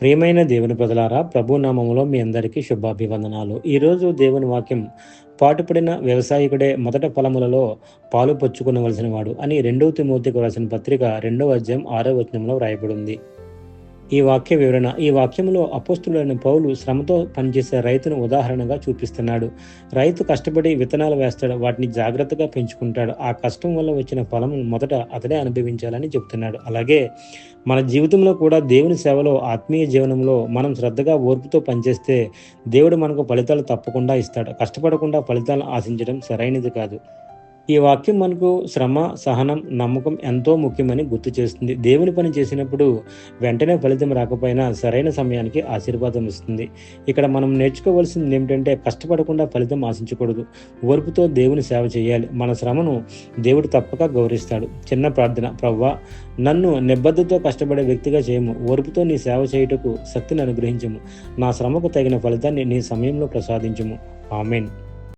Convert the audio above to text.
ప్రియమైన దేవుని ప్రజలారా, ప్రభు నామములో మీ అందరికీ శుభాభివందనాలు. ఈరోజు దేవుని వాక్యం, పాటుపడిన వ్యవసాయకుడే మొదట ఫలములలో పాలు పంచుకొనవలసిన వాడు అని 2 తిమోతికి రాసిన పత్రిక 2వ అధ్యాయం 6వ వచనంలో వ్రాయబడింది. ఈ వాక్య వివరణ. ఈ వాక్యంలో అపోస్తులైన పౌలు శ్రమతో పనిచేసే రైతును ఉదాహరణగా చూపిస్తున్నాడు. రైతు కష్టపడి విత్తనాలు వేస్తాడు, వాటిని జాగ్రత్తగా పెంచుకుంటాడు. ఆ కష్టం వల్ల వచ్చిన ఫలం మొదట అతడే అనుభవించాలని చెప్తున్నాడు. అలాగే మన జీవితంలో కూడా దేవుని సేవలో, ఆత్మీయ జీవనంలో మనం శ్రద్ధగా ఓర్పుతో పనిచేస్తే దేవుడు మనకు ఫలితాలు తప్పకుండా ఇస్తాడు. కష్టపడకుండా ఫలితాలను ఆశించడం సరైనది కాదు. ఈ వాక్యం మనకు శ్రమ, సహనం, నమ్మకం ఎంతో ముఖ్యమని గుర్తు చేస్తుంది. దేవుని పని చేసినప్పుడు వెంటనే ఫలితం రాకపోయినా సరైన సమయానికి ఆశీర్వాదం ఇస్తుంది. ఇక్కడ మనం నేర్చుకోవాల్సింది ఏమిటంటే, కష్టపడకుండా ఫలితం ఆశించకూడదు. ఓర్పుతో దేవుని సేవ చేయాలి. మన శ్రమను దేవుడు తప్పక గౌరవిస్తాడు. చిన్న ప్రార్థన. ప్రభువా, నన్ను నిబద్ధతతో కష్టపడే వ్యక్తిగా చేయము. ఓర్పుతో నీ సేవ చేయుటకు శక్తిని అనుగ్రహించము. నా శ్రమకు తగిన ఫలితాన్ని నీ సమయంలో ప్రసాదించము. ఆమేన్.